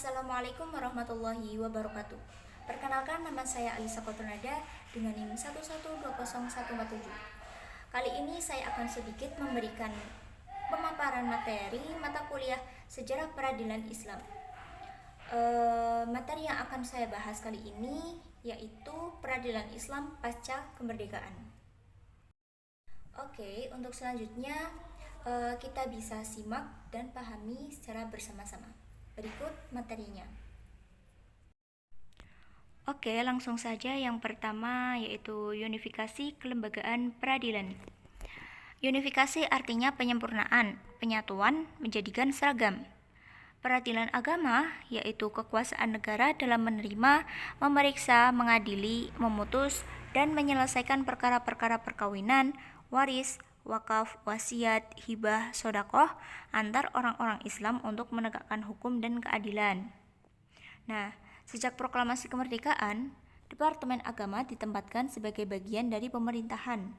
Assalamualaikum warahmatullahi wabarakatuh. Perkenalkan, nama saya Alisa Kotonada dengan NIM 1120147. Kali ini saya akan sedikit memberikan pemaparan materi mata kuliah Sejarah Peradilan Islam. Materi yang akan saya bahas kali ini yaitu Peradilan Islam pasca kemerdekaan. Oke, untuk selanjutnya kita bisa simak dan pahami secara bersama-sama. Berikut materinya. Oke, langsung saja. Yang pertama yaitu unifikasi kelembagaan peradilan. Unifikasi artinya penyempurnaan, penyatuan, menjadikan seragam. Peradilan agama yaitu kekuasaan negara dalam menerima, memeriksa, mengadili, memutus, dan menyelesaikan perkara-perkara perkawinan, waris, wakaf, wasiat, hibah, sodakoh antar orang-orang Islam untuk menegakkan hukum dan keadilan. Nah, sejak proklamasi kemerdekaan, Departemen Agama ditempatkan sebagai bagian dari pemerintahan,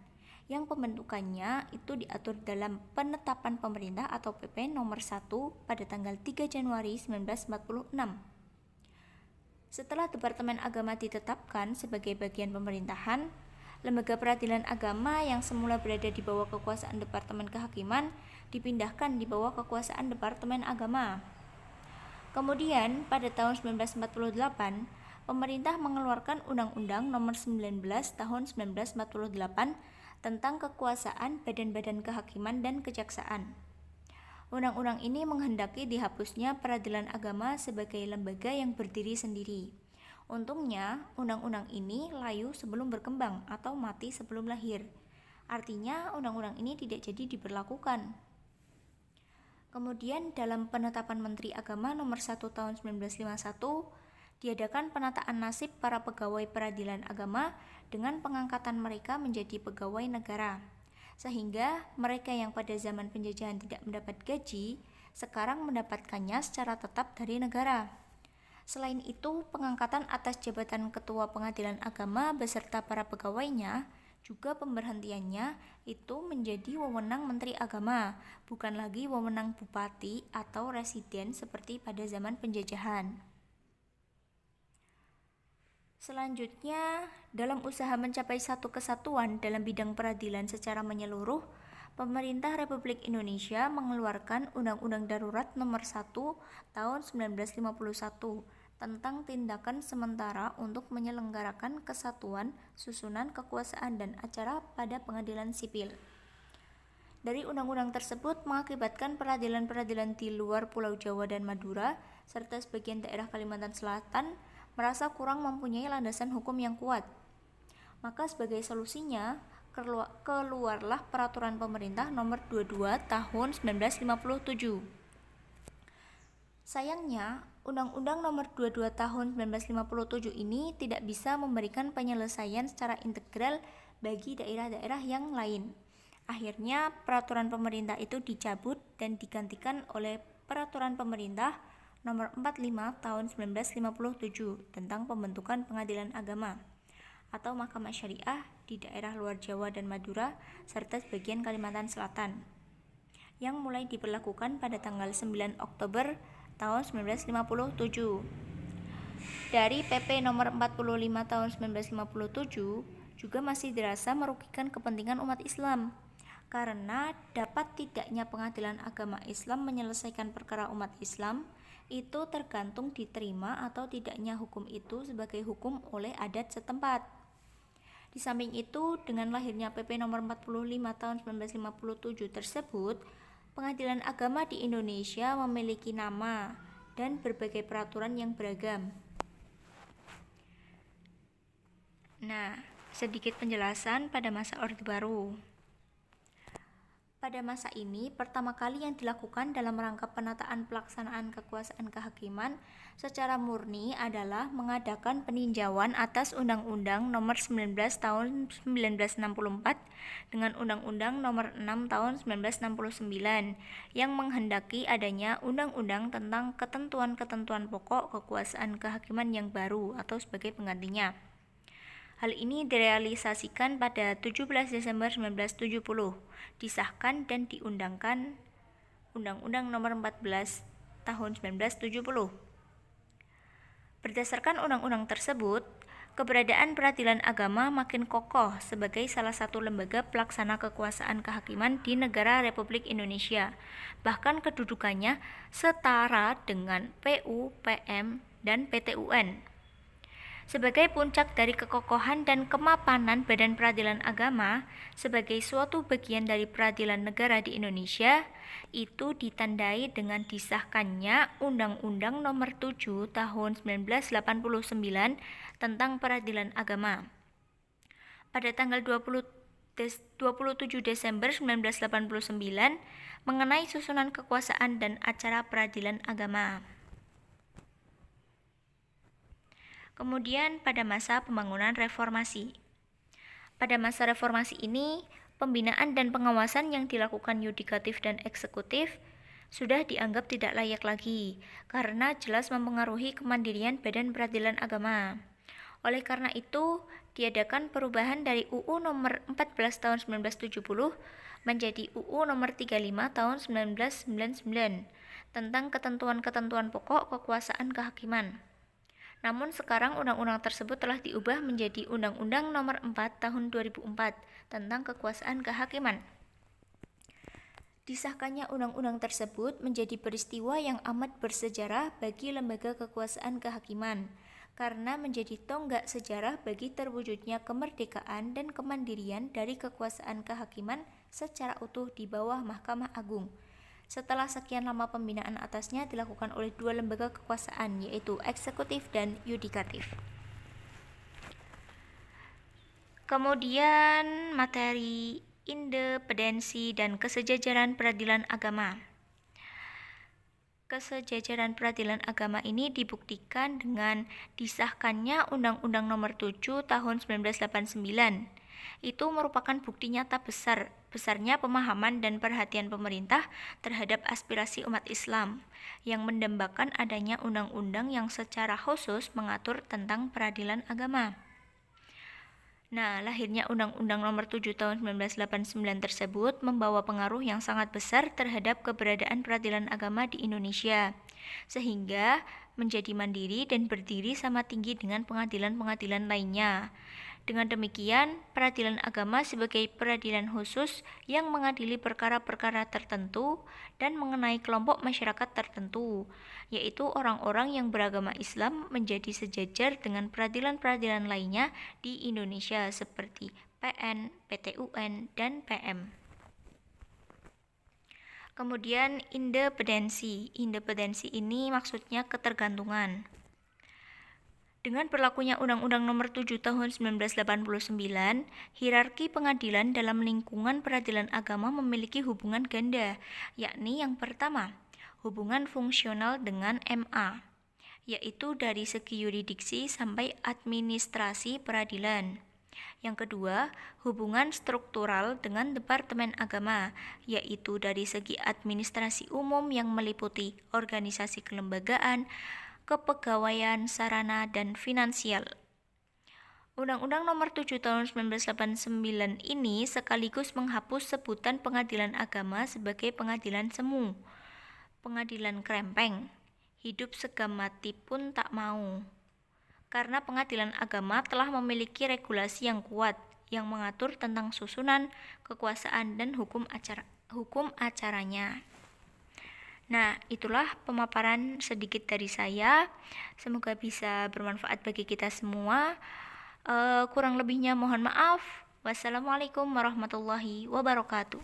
yang pembentukannya itu diatur dalam Penetapan Pemerintah atau PP nomor 1 pada tanggal 3 Januari 1946. Setelah Departemen Agama ditetapkan sebagai bagian pemerintahan, lembaga peradilan agama yang semula berada di bawah kekuasaan Departemen Kehakiman dipindahkan di bawah kekuasaan Departemen Agama. Kemudian, pada tahun 1948, pemerintah mengeluarkan Undang-Undang Nomor 19 Tahun 1948 tentang kekuasaan badan-badan kehakiman dan kejaksaan. Undang-undang ini menghendaki dihapusnya peradilan agama sebagai lembaga yang berdiri sendiri. Untungnya, undang-undang ini layu sebelum berkembang atau mati sebelum lahir. Artinya, undang-undang ini tidak jadi diberlakukan. Kemudian, dalam Penetapan Menteri Agama nomor 1 tahun 1951, diadakan penataan nasib para pegawai peradilan agama dengan pengangkatan mereka menjadi pegawai negara. Sehingga mereka yang pada zaman penjajahan tidak mendapat gaji, sekarang mendapatkannya secara tetap dari negara. Selain itu, pengangkatan atas jabatan Ketua Pengadilan Agama beserta para pegawainya, juga pemberhentiannya itu menjadi wewenang Menteri Agama, bukan lagi wewenang Bupati atau Residen seperti pada zaman penjajahan. Selanjutnya, dalam usaha mencapai satu kesatuan dalam bidang peradilan secara menyeluruh, Pemerintah Republik Indonesia mengeluarkan Undang-Undang Darurat Nomor 1 Tahun 1951 tentang tindakan sementara untuk menyelenggarakan kesatuan, susunan kekuasaan dan acara pada pengadilan sipil. Dari undang-undang tersebut mengakibatkan peradilan-peradilan di luar Pulau Jawa dan Madura serta sebagian daerah Kalimantan Selatan merasa kurang mempunyai landasan hukum yang kuat. Maka sebagai solusinya, keluarlah Peraturan Pemerintah Nomor 22 Tahun 1957. Sayangnya, Undang-Undang Nomor 22 Tahun 1957 ini tidak bisa memberikan penyelesaian secara integral bagi daerah-daerah yang lain. Akhirnya, peraturan pemerintah itu dicabut dan digantikan oleh Peraturan Pemerintah Nomor 45 Tahun 1957 tentang pembentukan pengadilan agama atau Mahkamah Syariah di daerah luar Jawa dan Madura serta sebagian Kalimantan Selatan, yang mulai diberlakukan pada tanggal 9 Oktober tahun 1957. Dari PP nomor 45 tahun 1957 juga masih dirasa merugikan kepentingan umat Islam, karena dapat tidaknya pengadilan agama Islam menyelesaikan perkara umat Islam itu tergantung diterima atau tidaknya hukum itu sebagai hukum oleh adat setempat. Di samping itu, dengan lahirnya PP nomor 45 tahun 1957 tersebut, pengadilan agama di Indonesia memiliki nama dan berbagai peraturan yang beragam. Nah, sedikit penjelasan pada masa Orde Baru. Pada masa ini, pertama kali yang dilakukan dalam rangka penataan pelaksanaan kekuasaan kehakiman secara murni adalah mengadakan peninjauan atas Undang-Undang Nomor 19 Tahun 1964 dengan Undang-Undang Nomor 6 Tahun 1969 yang menghendaki adanya undang-undang tentang ketentuan-ketentuan pokok kekuasaan kehakiman yang baru atau sebagai penggantinya. Hal ini direalisasikan pada 17 Desember 1970, disahkan dan diundangkan Undang-Undang Nomor 14 Tahun 1970. Berdasarkan undang-undang tersebut, keberadaan peradilan agama makin kokoh sebagai salah satu lembaga pelaksana kekuasaan kehakiman di negara Republik Indonesia. Bahkan kedudukannya setara dengan PU, PM, dan PT-UN. Sebagai puncak dari kekokohan dan kemapanan Badan Peradilan Agama sebagai suatu bagian dari peradilan negara di Indonesia, itu ditandai dengan disahkannya Undang-Undang Nomor 7 Tahun 1989 tentang Peradilan Agama. Pada tanggal 27 Desember 1989 mengenai susunan kekuasaan dan acara peradilan agama. Kemudian pada masa pembangunan reformasi. Pada masa reformasi ini, pembinaan dan pengawasan yang dilakukan yudikatif dan eksekutif sudah dianggap tidak layak lagi karena jelas mempengaruhi kemandirian Badan Peradilan Agama. Oleh karena itu, diadakan perubahan dari UU nomor 14 tahun 1970 menjadi UU nomor 35 tahun 1999 tentang ketentuan-ketentuan pokok kekuasaan kehakiman. Namun sekarang undang-undang tersebut telah diubah menjadi Undang-Undang Nomor 4 Tahun 2004 tentang kekuasaan kehakiman. Disahkannya undang-undang tersebut menjadi peristiwa yang amat bersejarah bagi lembaga kekuasaan kehakiman, karena menjadi tonggak sejarah bagi terwujudnya kemerdekaan dan kemandirian dari kekuasaan kehakiman secara utuh di bawah Mahkamah Agung. Setelah sekian lama pembinaan atasnya dilakukan oleh dua lembaga kekuasaan, yaitu eksekutif dan yudikatif. Kemudian materi independensi dan kesejajaran peradilan agama. Kesejajaran peradilan agama ini dibuktikan dengan disahkannya Undang-Undang Nomor 7 Tahun 1989. Itu merupakan bukti nyata besarnya pemahaman dan perhatian pemerintah terhadap aspirasi umat Islam yang mendambakan adanya undang-undang yang secara khusus mengatur tentang peradilan agama. Nah, lahirnya Undang-Undang Nomor 7 Tahun 1989 tersebut membawa pengaruh yang sangat besar terhadap keberadaan peradilan agama di Indonesia, sehingga menjadi mandiri dan berdiri sama tinggi dengan pengadilan-pengadilan lainnya. Dengan demikian, peradilan agama sebagai peradilan khusus yang mengadili perkara-perkara tertentu dan mengenai kelompok masyarakat tertentu, yaitu orang-orang yang beragama Islam, menjadi sejajar dengan peradilan-peradilan lainnya di Indonesia seperti PN, PT-UN, dan PM. Kemudian independensi. Independensi ini maksudnya ketergantungan. Dengan berlakunya Undang-Undang Nomor 7 Tahun 1989, hierarki pengadilan dalam lingkungan peradilan agama memiliki hubungan ganda, yakni yang pertama, hubungan fungsional dengan MA, yaitu dari segi yurisdiksi sampai administrasi peradilan. Yang kedua, hubungan struktural dengan Departemen Agama, yaitu dari segi administrasi umum yang meliputi organisasi kelembagaan, kepegawaian, sarana, dan finansial. Undang-Undang Nomor 7 Tahun 1989 ini sekaligus menghapus sebutan pengadilan agama sebagai pengadilan semu, pengadilan krempeng, hidup segam mati pun tak mau. Karena pengadilan agama telah memiliki regulasi yang kuat yang mengatur tentang susunan, kekuasaan, dan hukum acaranya. Nah, itulah pemaparan sedikit dari saya. Semoga bisa bermanfaat bagi kita semua. Kurang lebihnya mohon maaf. Wassalamualaikum warahmatullahi wabarakatuh.